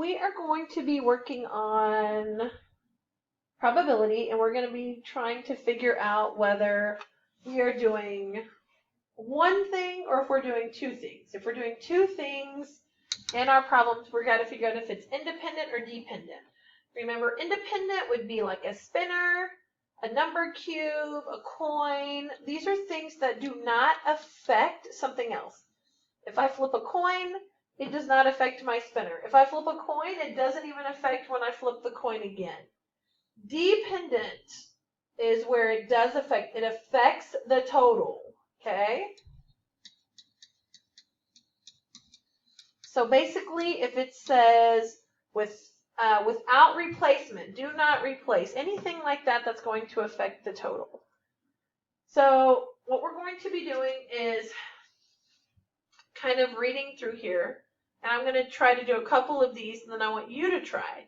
we are going to be working on probability, and we're going to be trying to figure out whether we are doing one thing or if we're doing two things. If we're doing two things in our problems, we're going to figure out if it's independent or dependent. Remember, independent would be like a spinner, a number cube, a coin. These are things that do not affect something else. If I flip a coin, it does not affect my spinner. If I flip a coin, it doesn't even affect when I flip the coin again. Dependent is where it does affect. It affects the total, okay? So basically, if it says without replacement, do not replace, anything like that, that's going to affect the total. So what we're going to be doing is kind of reading through here, and I'm going to try to do a couple of these, and then I want you to try.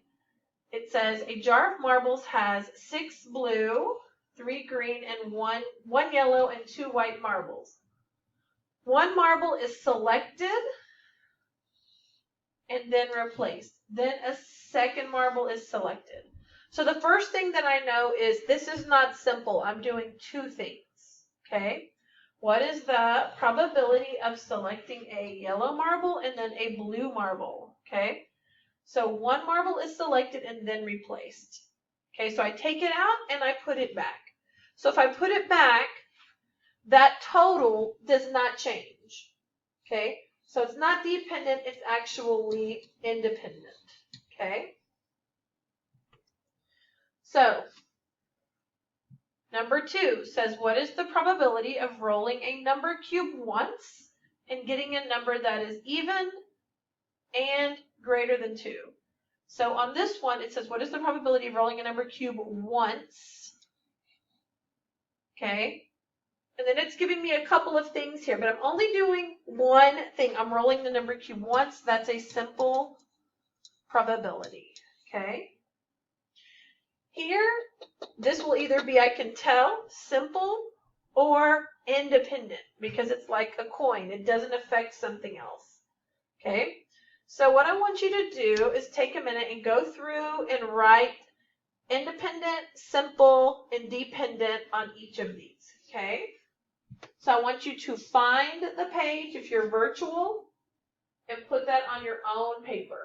It says a jar of marbles has 6 blue, 3 green, and one yellow and 2 white marbles. One marble is selected and then replaced. Then a second marble is selected. So the first thing that I know is this is not simple. I'm doing two things, okay? What is the probability of selecting a yellow marble and then a blue marble, okay? So one marble is selected and then replaced. Okay, so I take it out and I put it back. So if I put it back, that total does not change. Okay, so it's not dependent, it's actually independent. Okay, so number 2 says, what is the probability of rolling a number cube once and getting a number that is even and greater than 2? So on this one, it says, what is the probability of rolling a number cube once? Okay. And then it's giving me a couple of things here, but I'm only doing one thing. I'm rolling the number cube once. That's a simple probability. Okay. Here, this will either be, I can tell, simple or independent, because it's like a coin. It doesn't affect something else. Okay. So what I want you to do is take a minute and go through and write independent, simple, and dependent on each of these, okay? So I want you to find the page if you're virtual and put that on your own paper.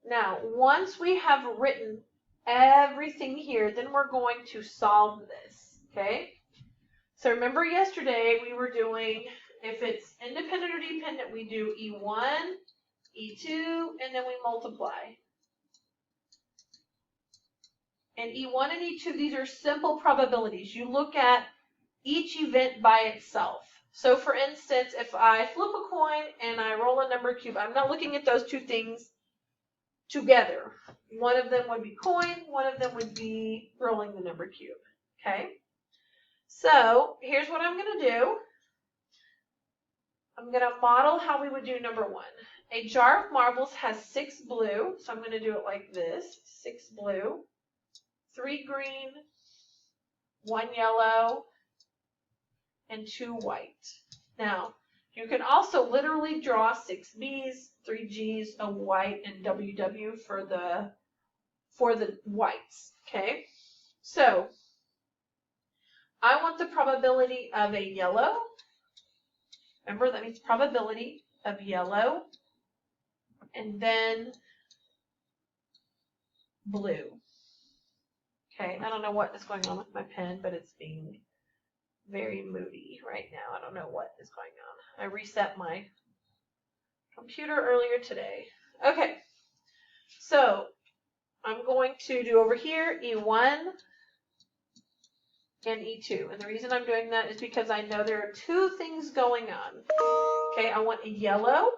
Now, once we have written everything here, then we're going to solve this, okay? So remember yesterday we were doing, if it's independent or dependent, we do E1, E2, and then we multiply. And E1 and E2, these are simple probabilities. You look at each event by itself. So for instance, if I flip a coin and I roll a number cube, I'm not looking at those two things together. One of them would be coin, one of them would be rolling the number cube, okay? So here's what I'm going to do. I'm going to model how we would do number 1. A jar of marbles has 6 blue, so I'm going to do it like this. 6 blue, 3 green, 1 yellow, and 2 white. Now, you can also literally draw 6 B's, 3 G's, a white, and WW for the whites, okay? So, I want the probability of a yellow. Remember, that means probability of yellow. And then blue. Okay, I don't know what is going on with my pen, but it's being very moody right now. I don't know what is going on. I reset my computer earlier today. Okay, so I'm going to do over here E1 and E2. And the reason I'm doing that is because I know there are two things going on. Okay, I want a yellow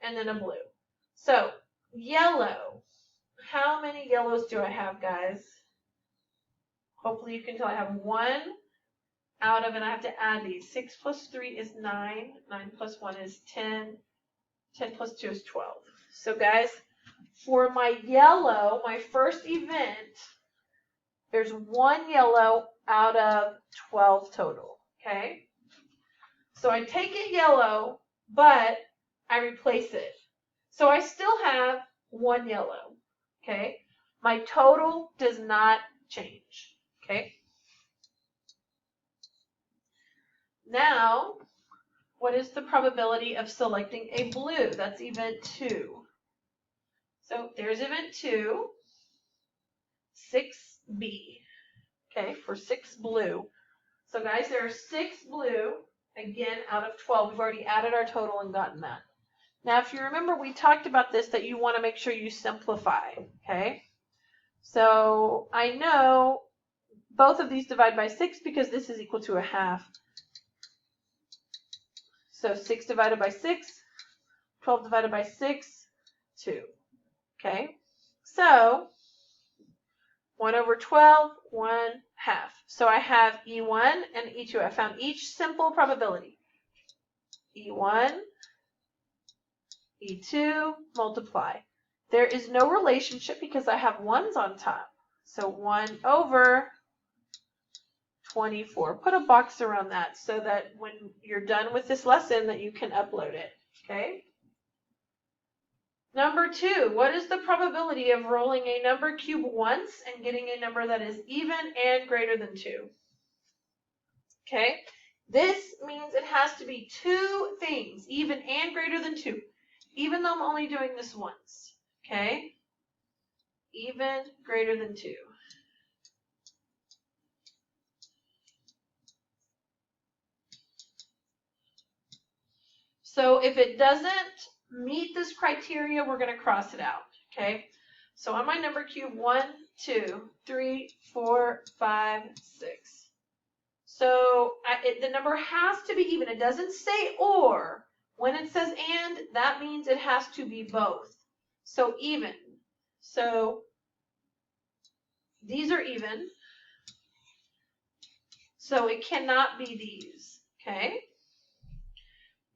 and then a blue. So, yellow. How many yellows do I have, guys? Hopefully you can tell I have 1 out of, and I have to add these. 6 plus 3 is 9. 9 plus 1 is 10. 10 plus 2 is 12. So, guys, for my yellow, my first event, there's 1 yellow out of 12 total. okay? So I take a yellow, but I replace it. So I still have 1 yellow, okay? My total does not change, okay? Now, what is the probability of selecting a blue? That's event 2. So there's event 2, 6B, okay, for 6 blue. So guys, there are 6 blue, again, out of 12. We've already added our total and gotten that. Now, if you remember, we talked about this, that you want to make sure you simplify, okay? So I know both of these divide by 6 because this is equal to a half. So 6 divided by 6, 12 divided by 6, 2. Okay? So 1 over 12, 1 half. So I have E1 and E2. I found each simple probability. E1, E2, multiply. There is no relationship because I have 1's on top. So 1 over 24. Put a box around that so that when you're done with this lesson that you can upload it. Okay? Number 2, what is the probability of rolling a number cube once and getting a number that is even and greater than 2? Okay? This means it has to be 2 things, even and greater than 2, even though I'm only doing this once. Okay? Even, greater than 2. So if it doesn't meet this criteria, we're going to cross it out, okay? So on my number cube, 1, 2, 3, 4, 5, 6. So the number has to be even. It doesn't say or. When it says and, that means it has to be both. So even. So these are even. So it cannot be these, okay?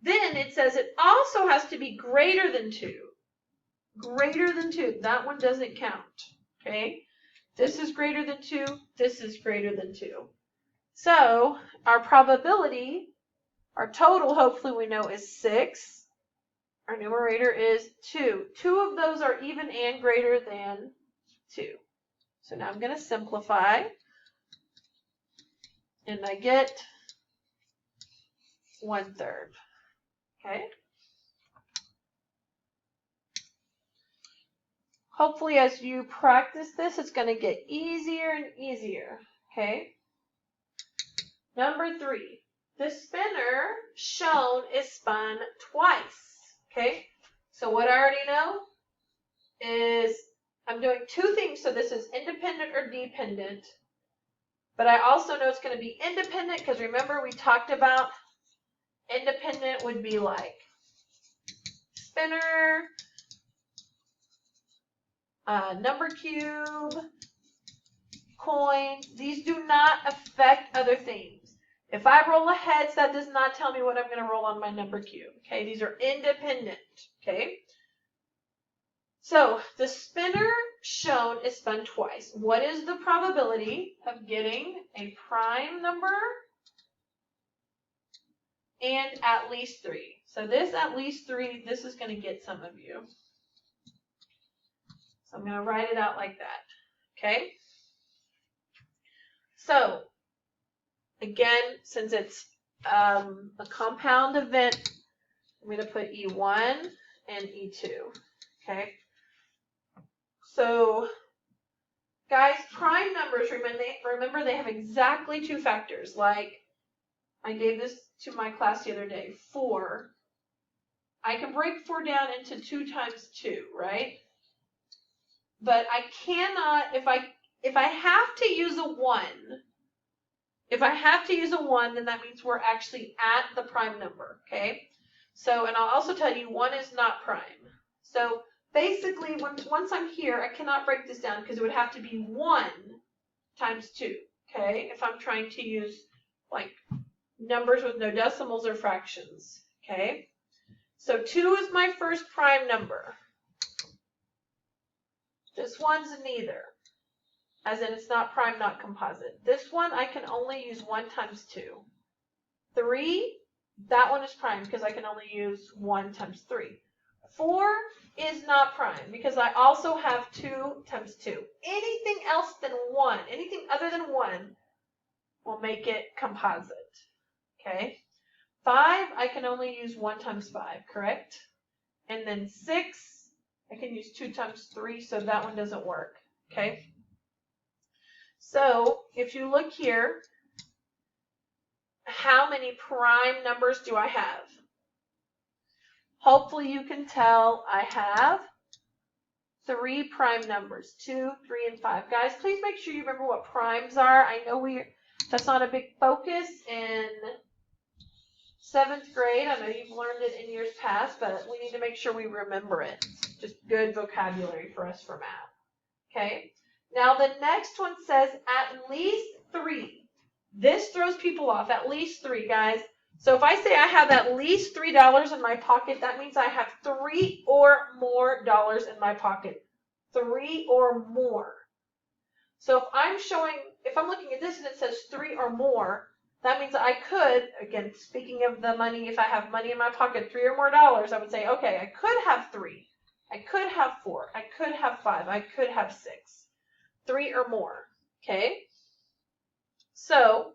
Then it says it also has to be greater than 2. Greater than 2. That one doesn't count. Okay? This is greater than 2. This is greater than 2. So our probability, our total, hopefully we know, is 6. Our numerator is 2. 2 of those are even and greater than 2. So now I'm going to simplify. And I get 1/3. Okay? Hopefully as you practice this, it's going to get easier and easier. Okay? Number 3. The spinner shown is spun twice. Okay? So what I already know is I'm doing 2 things. So this is independent or dependent. But I also know it's going to be independent because remember we talked about independent would be like spinner, number cube, coins. These do not affect other things. If I roll a heads, that does not tell me what I'm going to roll on my number cube. Okay, these are independent. Okay, so the spinner shown is spun twice. What is the probability of getting a prime number and at least 3? So this at least 3, this is going to get some of you. So I'm going to write it out like that. Okay? So, again, since it's a compound event, I'm going to put E1 and E2. Okay? So, guys, prime numbers, remember they have exactly 2 factors. Like, I gave this to my class the other day, 4. I can break 4 down into 2 times 2, right? But I cannot, if I have to use a 1, then that means we're actually at the prime number, okay? So, and I'll also tell you 1 is not prime. So basically, once I'm here, I cannot break this down because it would have to be 1 times 2, okay? If I'm trying to use like numbers with no decimals or fractions, okay? So 2 is my first prime number. This one's neither, as in it's not prime, not composite. This one I can only use 1 times 2. 3, that one is prime because I can only use 1 times 3. 4 is not prime because I also have 2 times 2. Anything else than 1, anything other than 1 will make it composite. Okay? 5, I can only use 1 times 5, correct? And then 6, I can use 2 times 3, so that one doesn't work. Okay? So, if you look here, how many prime numbers do I have? Hopefully you can tell I have 3 prime numbers, 2, 3, and 5. Guys, please make sure you remember what primes are. I know that's not a big focus in 7th grade. I know you've learned it in years past, but we need to make sure we remember it. It's just good vocabulary for us for math. Okay? Now the next one says at least 3. This throws people off. At least 3, guys. So if I say I have at least $3 in my pocket, that means I have 3 or more dollars in my pocket. 3 or more. So if I'm looking at this and it says 3 or more, that means I could, again, speaking of the money, if I have money in my pocket, 3 or more dollars, I would say, okay, I could have 3. I could have 4. I could have 5. I could have 6. 3 or more. Okay? So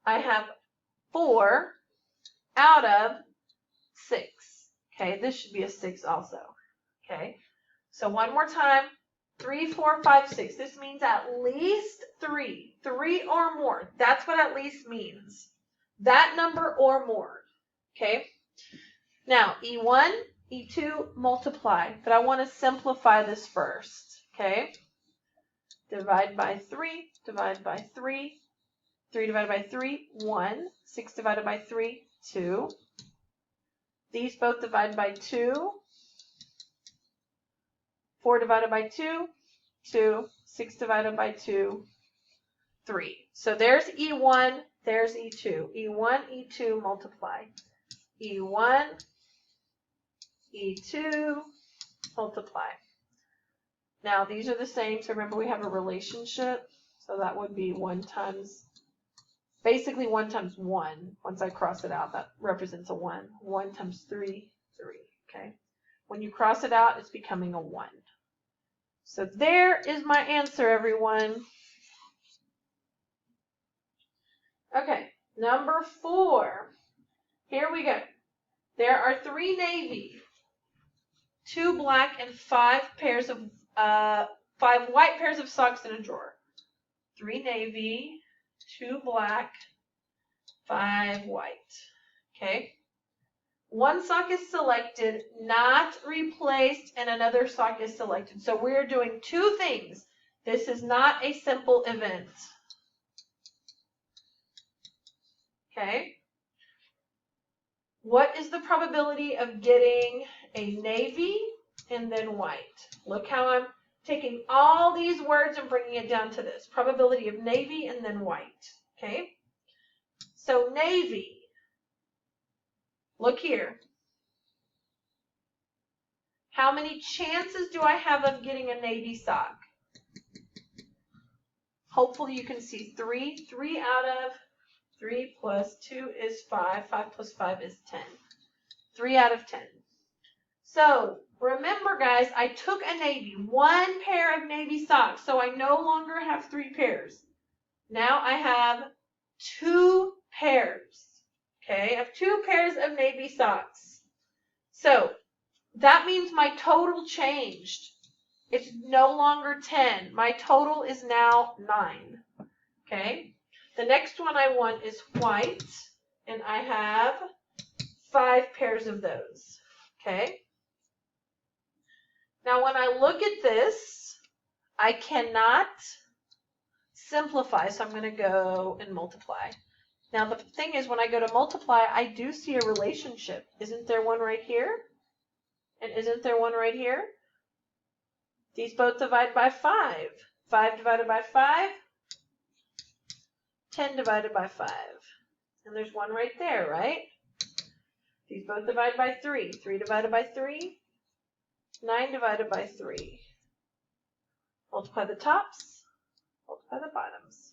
I have 4 out of 6. Okay, this should be a 6 also. Okay, so one more time. 3, 4, 5, 6. This means at least 3. 3 or more. That's what at least means. That number or more. Okay, now E1, E2, multiply. But I want to simplify this first. Okay, divide by 3, divide by 3. 3 divided by 3, 1. 6 divided by 3, 2. These both divide by 2. 4 divided by 2, 2. 6 divided by 2, 3. So there's E1, there's E2. E1, E2, multiply. E1, E2, multiply. Now these are the same, so remember we have a relationship. So that would be 1 times... Basically 1 times 1, once I cross it out, that represents a 1. 1 times 3, 3, okay? When you cross it out, it's becoming a 1. So there is my answer, everyone. Okay, number 4. Here we go. There are 3 navy, 2 black, and 5 white pairs of socks in a drawer. 3 navy, 2 black, 5 white. Okay. 1 sock is selected, not replaced, and another sock is selected. So we're doing 2 things. This is not a simple event. Okay. What is the probability of getting a navy and then white? Look how I'm taking all these words and bringing it down to this. Probability of navy and then white. Okay. So navy, look here. How many chances do I have of getting a navy sock? Hopefully you can see 3. 3 out of 3 plus 2 is 5. 5 plus 5 is 10. 3 out of 10. So remember, guys, I took a navy, 1 pair of navy socks, so I no longer have 3 pairs. Now I have 2 pairs. Okay, I have 2 pairs of navy socks. So that means my total changed. It's no longer 10. My total is now 9. Okay, the next one I want is white, and I have 5 pairs of those. Okay, now when I look at this, I cannot simplify, so I'm going to go and multiply. Now the thing is, when I go to multiply, I do see a relationship. Isn't there one right here? And isn't there one right here? These both divide by 5. 5 divided by 5, 10 divided by 5. And there's one right there, right? These both divide by 3. 3 divided by 3, 9 divided by 3. Multiply the tops, multiply the bottoms.